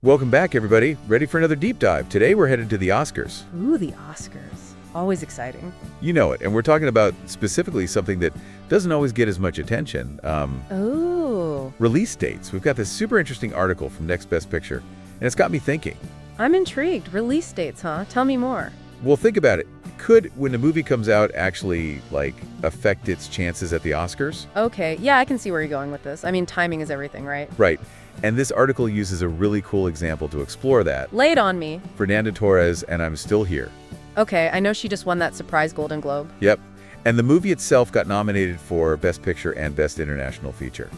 Welcome back, everybody. Ready for another deep dive. Today we're headed to the Oscars. Ooh, the Oscars. Always exciting. You know it, and we're talking about specifically something that doesn't always get as much attention. Ooh. Release dates. We've got this super interesting article from Next Best Picture, and it's got me thinking. I'm intrigued. Release dates, huh? Tell me more. Well, think about it. Could, when a movie comes out, actually, affect its chances at the Oscars? Okay, yeah, I can see where you're going with this. I mean, timing is everything, right? Right. And this article uses a really cool example to explore that. Lay it on me. Fernanda Torres and I'm Still Here. Okay, I know she just won that surprise Golden Globe. Yep. And the movie itself got nominated for Best Picture and Best International Feature.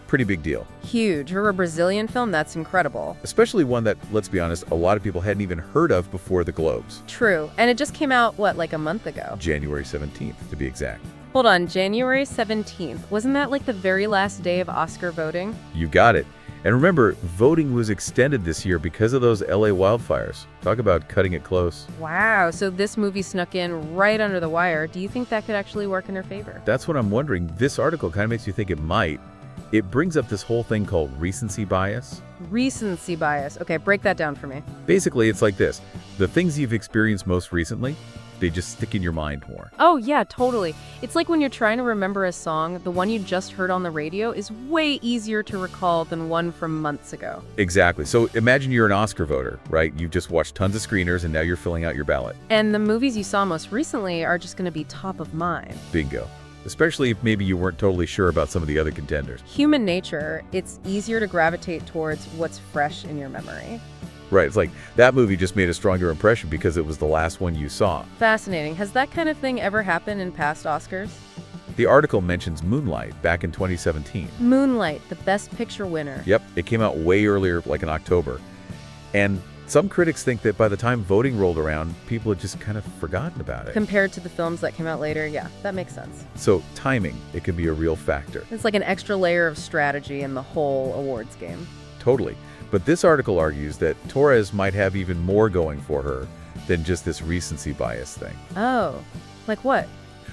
Pretty big deal. Huge. For a Brazilian film, that's incredible. Especially one that, let's be honest, a lot of people hadn't even heard of before the Globes. True. And it just came out, what, like a month ago? January 17th, to be exact. Hold on, January 17th. Wasn't that like the very last day of Oscar voting? You got it. And remember, voting was extended this year because of those LA wildfires. Talk about cutting it close. Wow, so this movie snuck in right under the wire. Do you think that could actually work in her favor? That's what I'm wondering. This article kind of makes you think it might. It brings up this whole thing called recency bias. Recency bias. Okay, break that down for me. Basically, it's like this. The things you've experienced most recently, they just stick in your mind more. Oh, yeah, totally. It's like when you're trying to remember a song, the one you just heard on the radio is way easier to recall than one from months ago. Exactly. So imagine you're an Oscar voter, right? You've just watched tons of screeners and now you're filling out your ballot. And the movies you saw most recently are just going to be top of mind. Bingo. Especially if maybe you weren't totally sure about some of the other contenders. Human nature, it's easier to gravitate towards what's fresh in your memory. Right, it's like that movie just made a stronger impression because it was the last one you saw. Fascinating. Has that kind of thing ever happened in past Oscars? The article mentions Moonlight back in 2017. Moonlight, the Best Picture winner. Yep, it came out way earlier, like in October. And some critics think that by the time voting rolled around, people had just kind of forgotten about it. Compared to the films that came out later, yeah, that makes sense. So timing, it can be a real factor. It's like an extra layer of strategy in the whole awards game. Totally. But this article argues that Torres might have even more going for her than just this recency bias thing. Oh, like what?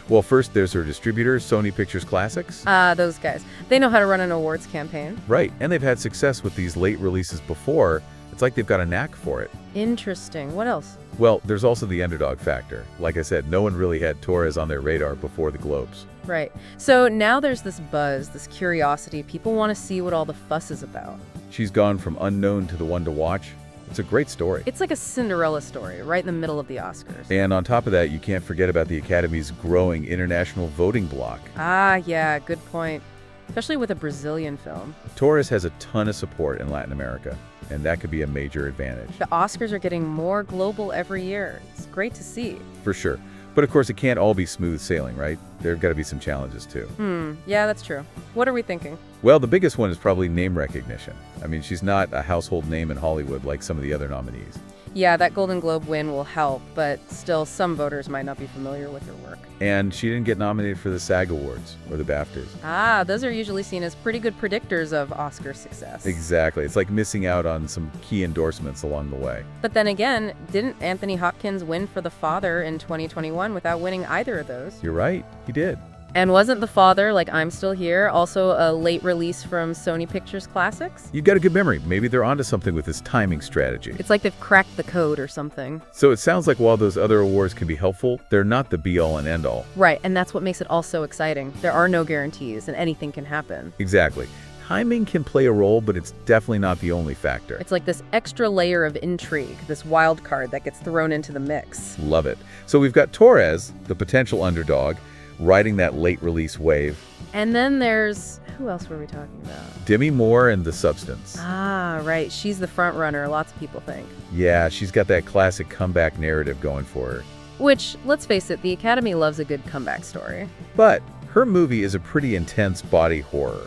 Well, first there's her distributor, Sony Pictures Classics. Those guys. They know how to run an awards campaign. Right, and they've had success with these late releases before. It's like they've got a knack for it. Interesting. What else? Well, there's also the underdog factor. Like I said, no one really had Torres on their radar before the Globes. Right. So now there's this buzz, this curiosity. People want to see what all the fuss is about. She's gone from unknown to the one to watch. It's a great story. It's like a Cinderella story, right in the middle of the Oscars. And on top of that, you can't forget about the Academy's growing international voting bloc. Ah, yeah, good point. Especially with a Brazilian film. Torres has a ton of support in Latin America, and that could be a major advantage. The Oscars are getting more global every year. It's great to see. For sure. But of course, it can't all be smooth sailing, right? There have got to be some challenges, too. Yeah, that's true. What are we thinking? Well, the biggest one is probably name recognition. I mean, she's not a household name in Hollywood like some of the other nominees. Yeah, that Golden Globe win will help, but still, some voters might not be familiar with her work. And she didn't get nominated for the SAG Awards or the BAFTAs. Ah, those are usually seen as pretty good predictors of Oscar success. Exactly. It's like missing out on some key endorsements along the way. But then again, didn't Anthony Hopkins win for The Father in 2021 without winning either of those? You're right. He did. And wasn't The Father, like I'm Still Here, also a late release from Sony Pictures Classics? You've got a good memory. Maybe they're onto something with this timing strategy. It's like they've cracked the code or something. So it sounds like while those other awards can be helpful, they're not the be-all and end-all. Right, and that's what makes it all so exciting. There are no guarantees, and anything can happen. Exactly. Timing can play a role, but it's definitely not the only factor. It's like this extra layer of intrigue, this wild card that gets thrown into the mix. Love it. So we've got Torres, the potential underdog, riding that late release wave. And then there's, who else were we talking about? Demi Moore and The Substance. Ah, right. She's the front runner, lots of people think. Yeah, she's got that classic comeback narrative going for her. Which, let's face it, the Academy loves a good comeback story. But her movie is a pretty intense body horror.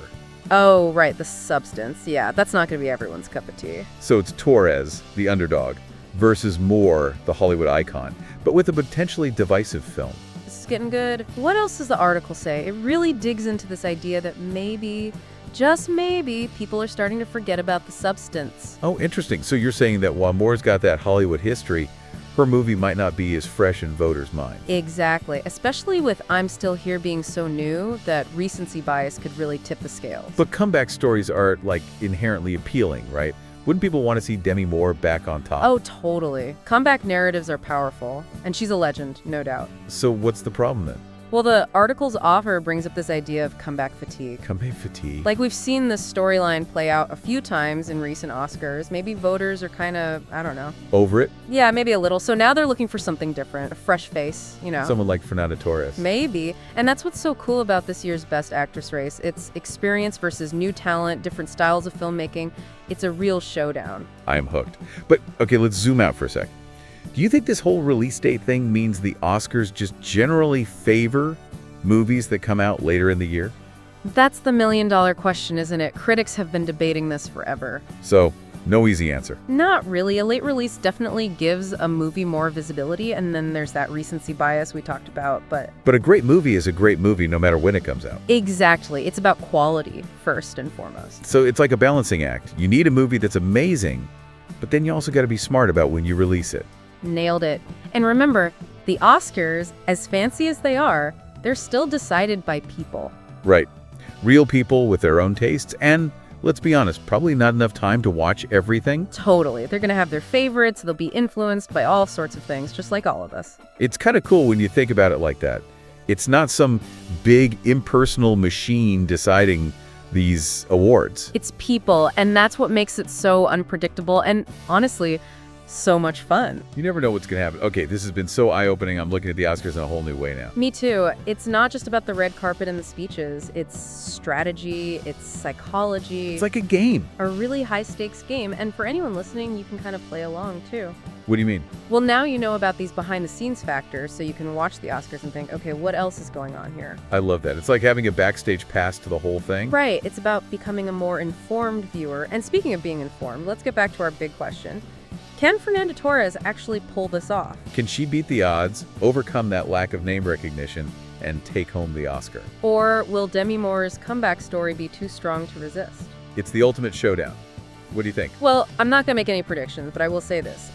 Oh, right, The Substance. Yeah, that's not going to be everyone's cup of tea. So it's Torres, the underdog, versus Moore, the Hollywood icon, but with a potentially divisive film. This is getting good. What else does the article say? It really digs into this idea that maybe, just maybe, people are starting to forget about The Substance. Oh, interesting. So you're saying that while Moore's got that Hollywood history, her movie might not be as fresh in voters' minds. Exactly. Especially with I'm Still Here being so new, that recency bias could really tip the scales. But comeback stories are, like, inherently appealing, right? Wouldn't people want to see Demi Moore back on top? Oh, totally. Comeback narratives are powerful, and she's a legend, no doubt. So what's the problem then? Well, the article's author brings up this idea of comeback fatigue. Comeback fatigue? Like, we've seen this storyline play out a few times in recent Oscars. Maybe voters are kind of, I don't know. Over it? Yeah, maybe a little. So now they're looking for something different, a fresh face, you know. Someone like Fernanda Torres. Maybe. And that's what's so cool about this year's Best Actress race. It's experience versus new talent, different styles of filmmaking. It's a real showdown. I am hooked. But, okay, let's zoom out for a sec. Do you think this whole release date thing means the Oscars just generally favor movies that come out later in the year? That's the million-dollar question, isn't it? Critics have been debating this forever. So, no easy answer. Not really. A late release definitely gives a movie more visibility, and then there's that recency bias we talked about, but But a great movie is a great movie no matter when it comes out. exactly. It's about quality, first and foremost. So it's like a balancing act. You need a movie that's amazing, but then you also got to be smart about when you release it. Nailed it. And remember, the Oscars, as fancy as they are, they're still decided by people. Right. Real people with their own tastes, and let's be honest, probably not enough time to watch everything. Totally. They're going to have their favorites. They'll be influenced by all sorts of things, just like all of us. It's kind of cool when you think about it like that. It's not some big impersonal machine deciding these awards. It's people, and that's what makes it so unpredictable and, honestly, so much fun. You never know what's going to happen. Okay, this has been so eye-opening. I'm looking at the Oscars in a whole new way now. Me too. It's not just about the red carpet and the speeches. It's strategy, it's psychology. It's like a game. A really high-stakes game, and for anyone listening, you can kind of play along too. What do you mean? Well, now you know about these behind-the-scenes factors, so you can watch the Oscars and think, okay, what else is going on here? I love that. It's like having a backstage pass to the whole thing. Right. It's about becoming a more informed viewer. And speaking of being informed, let's get back to our big question. Can Fernanda Torres actually pull this off? Can she beat the odds, overcome that lack of name recognition, and take home the Oscar? Or will Demi Moore's comeback story be too strong to resist? It's the ultimate showdown. What do you think? Well, I'm not going to make any predictions, but I will say this.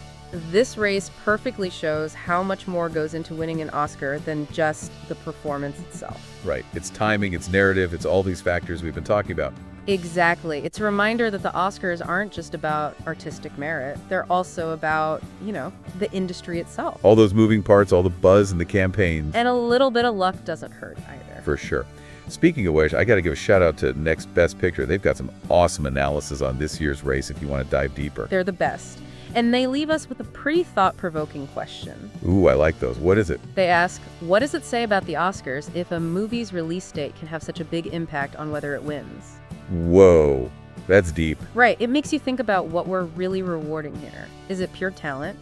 This race perfectly shows how much more goes into winning an Oscar than just the performance itself. Right. It's timing, it's narrative, it's all these factors we've been talking about. Exactly. It's a reminder that the Oscars aren't just about artistic merit. They're also about, the industry itself. All those moving parts, all the buzz and the campaigns. And a little bit of luck doesn't hurt either. For sure. Speaking of which, I got to give a shout out to Next Best Picture. They've got some awesome analysis on this year's race if you want to dive deeper. They're the best. And they leave us with a pretty thought-provoking question. Ooh, I like those. What is it? They ask, what does it say about the Oscars if a movie's release date can have such a big impact on whether it wins? Whoa, that's deep. Right. It makes you think about what we're really rewarding here. Is it pure talent?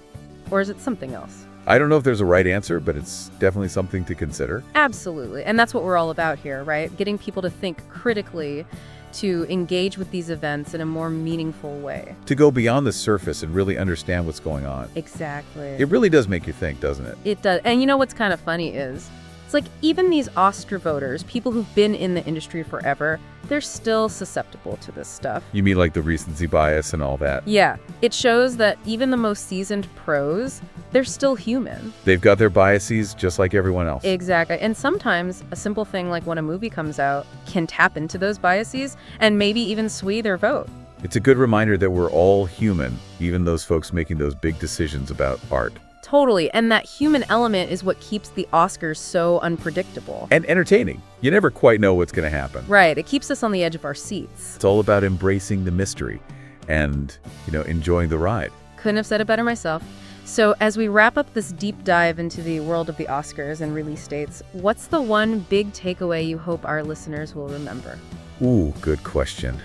Or is it something else? I don't know if there's a right answer, but it's definitely something to consider. Absolutely. And that's what we're all about here, right? Getting people to think critically, to engage with these events in a more meaningful way. To go beyond the surface and really understand what's going on. Exactly. It really does make you think, doesn't it? It does. And you know what's kind of funny is, it's like even these Oscar voters, people who've been in the industry forever, they're still susceptible to this stuff. You mean like the recency bias and all that? Yeah. It shows that even the most seasoned pros, they're still human. They've got their biases just like everyone else. Exactly. And sometimes a simple thing like when a movie comes out can tap into those biases and maybe even sway their vote. It's a good reminder that we're all human, even those folks making those big decisions about art. Totally. And that human element is what keeps the Oscars so unpredictable. And entertaining. You never quite know what's going to happen. Right. It keeps us on the edge of our seats. It's all about embracing the mystery and, enjoying the ride. Couldn't have said it better myself. So as we wrap up this deep dive into the world of the Oscars and release dates, what's the one big takeaway you hope our listeners will remember? Ooh, good question.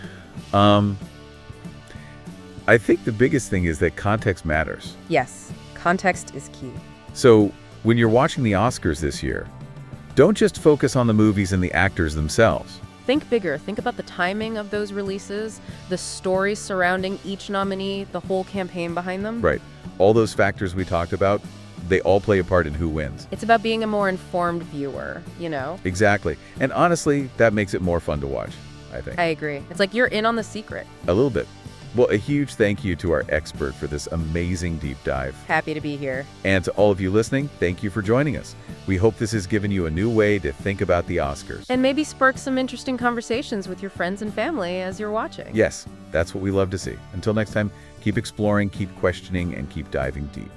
I think the biggest thing is that context matters. Yes. Context is key. So when you're watching the Oscars this year, don't just focus on the movies and the actors themselves. Think bigger. Think about the timing of those releases, the stories surrounding each nominee, the whole campaign behind them. Right. All those factors we talked about, they all play a part in who wins. It's about being a more informed viewer, Exactly. And honestly, that makes it more fun to watch, I think. I agree. It's like you're in on the secret. A little bit. Well, a huge thank you to our expert for this amazing deep dive. Happy to be here. And to all of you listening, thank you for joining us. We hope this has given you a new way to think about the Oscars. And maybe spark some interesting conversations with your friends and family as you're watching. Yes, that's what we love to see. Until next time, keep exploring, keep questioning, and keep diving deep.